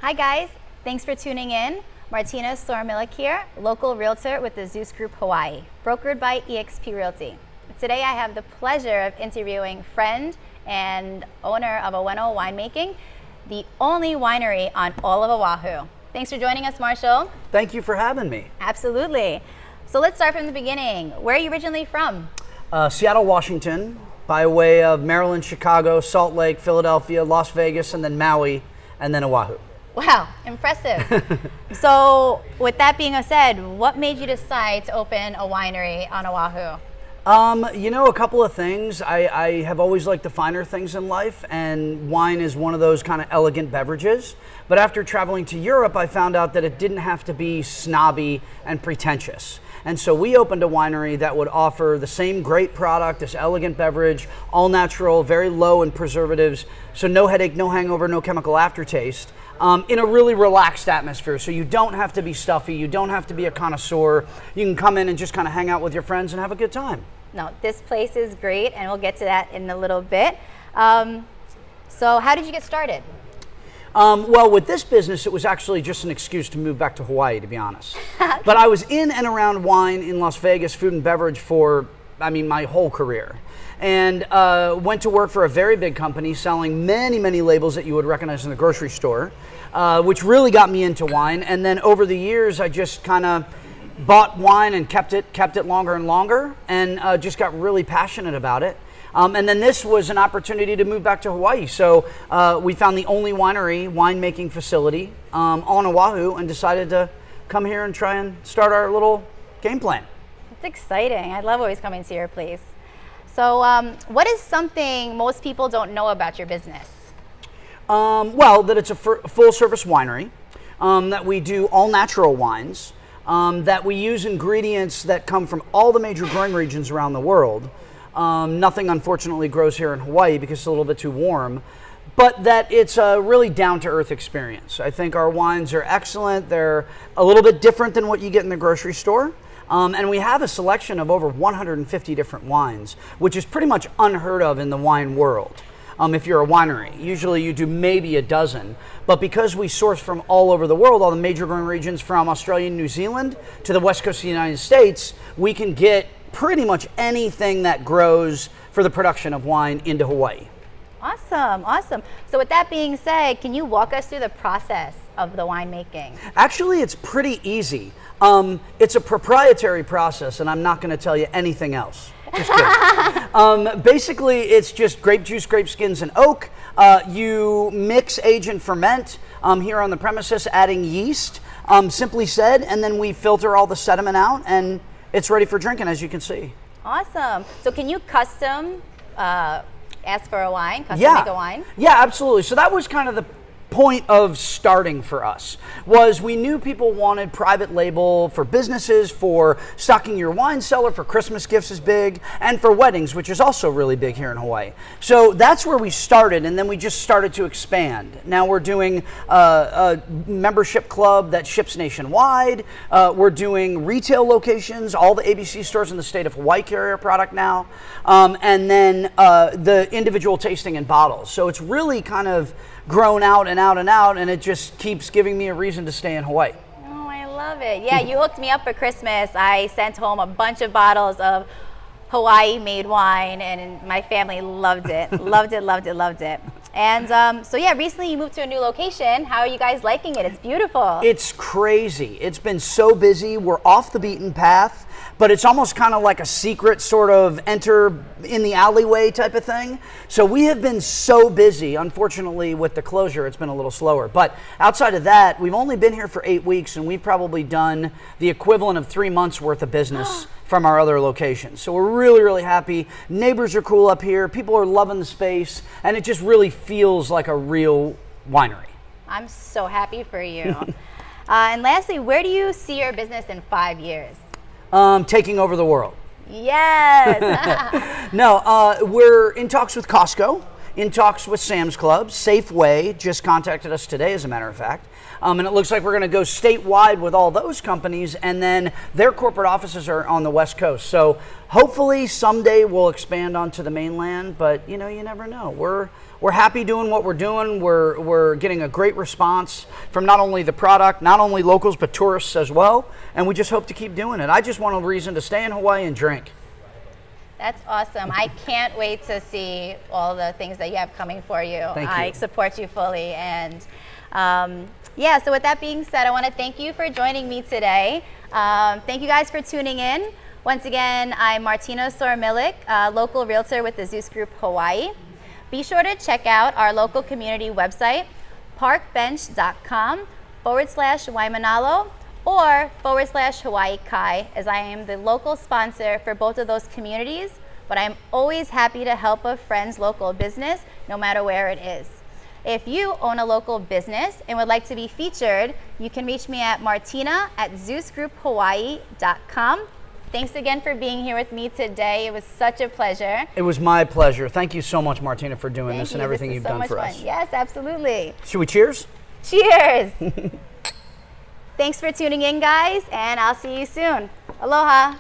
Hi guys, thanks for tuning in. Martina Sormilik here, local realtor with the Zeus Group Hawaii, brokered by eXp Realty. Today I have the pleasure of interviewing friend and owner of Oeno Winemaking, the only winery on all of Oahu. Thanks for joining us, Marshall. Thank you for having me. Absolutely. So let's start from the beginning. Where are you originally from? Seattle, Washington, by way of Maryland, Chicago, Salt Lake, Philadelphia, Las Vegas, and then Maui, and then Oahu. Wow, impressive. So with that being said, what made you decide to open a winery on Oahu? A couple of things. I have always liked the finer things in life, and wine is one of those kind of elegant beverages. But after traveling to Europe, I found out that it didn't have to be snobby and pretentious. And so we opened a winery that would offer the same great product, this elegant beverage, all natural, very low in preservatives, so no headache, no hangover, no chemical aftertaste, in a really relaxed atmosphere. So you don't have to be stuffy, you don't have to be a connoisseur. You can come in and just kind of hang out with your friends and have a good time. No, this place is great, and we'll get to that in a little bit. So how did you get started? Well, with this business, it was actually just an excuse to move back to Hawaii, to be honest. But I was in and around wine in Las Vegas, food and beverage for, my whole career. And went to work for a very big company selling many labels that you would recognize in the grocery store, which really got me into wine. And then over the years, I just kind of bought wine and kept it longer and longer, and just got really passionate about it. And then this was an opportunity to move back to Hawaii. So we found the only winemaking facility on Oahu, and decided to come here and try and start our little game plan. It's exciting. I love always coming to your place. So what is something most people don't know about your business? Well, that it's a full service winery, that we do all natural wines, that we use ingredients that come from all the major growing regions around the world. Nothing, unfortunately, grows here in Hawaii because it's a little bit too warm, but that it's a really down-to-earth experience. I think our wines are excellent. They're a little bit different than what you get in the grocery store, and we have a selection of over 150 different wines, which is pretty much unheard of in the wine world. If you're a winery, usually you do maybe a dozen, but because we source from all over the world, all the major growing regions from Australia and New Zealand to the west coast of the United States, we can get pretty much anything that grows for the production of wine into Hawaii. Awesome. So with that being said, can you walk us through the process of the winemaking? Actually, it's pretty easy. It's a proprietary process, and I'm not going to tell you anything else. Just kidding. Basically, it's just grape juice, grape skins, and oak. You mix, age, and ferment here on the premises, adding yeast, simply said, and then we filter all the sediment out, and it's ready for drinking, as you can see. Awesome. So can you custom ask for a wine, make a wine? Yeah, absolutely. So that was kind of the point of starting for us, was we knew people wanted private label for businesses, for stocking your wine cellar, for Christmas gifts is big, and for weddings, which is also really big here in Hawaii. So that's where we started, and then we just started to expand. Now we're doing a membership club that ships nationwide. We're doing retail locations. All the ABC stores in the state of Hawaii carry our product now. And then the individual tasting in bottles. So it's really kind of grown out, and it just keeps giving me a reason to stay in Hawaii. Oh, I love it. Yeah, you hooked me up for Christmas. I sent home a bunch of bottles of Hawaii-made wine, and my family loved it. loved it. And so yeah, recently you moved to a new location. How are you guys liking it? It's beautiful. It's crazy. It's been so busy. We're off the beaten path, but it's almost kind of like a secret sort of enter in the alleyway type of thing. So we have been so busy. Unfortunately, with the closure, it's been a little slower. But outside of that, we've only been here for 8 weeks, and we've probably done the equivalent of 3 months worth of business from our other locations. So we're really happy. Neighbors are cool up here. People are loving the space, and it just really feels like a real winery. I'm so happy for you. And lastly, where do you see your business in 5 years? Taking over the world. Yes. No, we're in talks with Costco in talks with Sam's Club. Safeway just contacted us today, as a matter of fact. And it looks like we're going to go statewide with all those companies, and then their corporate offices are on the West Coast. So hopefully someday we'll expand onto the mainland, but you never know. We're happy doing what we're doing. We're getting a great response from not only the product, not only locals, but tourists as well. And we just hope to keep doing it. I just want a reason to stay in Hawaii and drink. That's awesome. I can't wait to see all the things that you have coming for you. Thank you. I support you fully. And yeah, so with that being said, I want to thank you for joining me today. Thank you guys for tuning in. Once again, I'm Martina Sormilik, local realtor with the Zeus Group Hawaii. Be sure to check out our local community website, parkbench.com/Waimanalo or /Hawaii Kai, as I am the local sponsor for both of those communities, but I'm always happy to help a friend's local business, no matter where it is. If you own a local business and would like to be featured, you can reach me at martina@ZeusGroupHawaii.com. Thanks again for being here with me today. It was such a pleasure. It was my pleasure. Thank you so much, Martina, for doing this and everything you've done for us. Yes, absolutely. Should we cheers? Cheers. Thanks for tuning in, guys, and I'll see you soon. Aloha.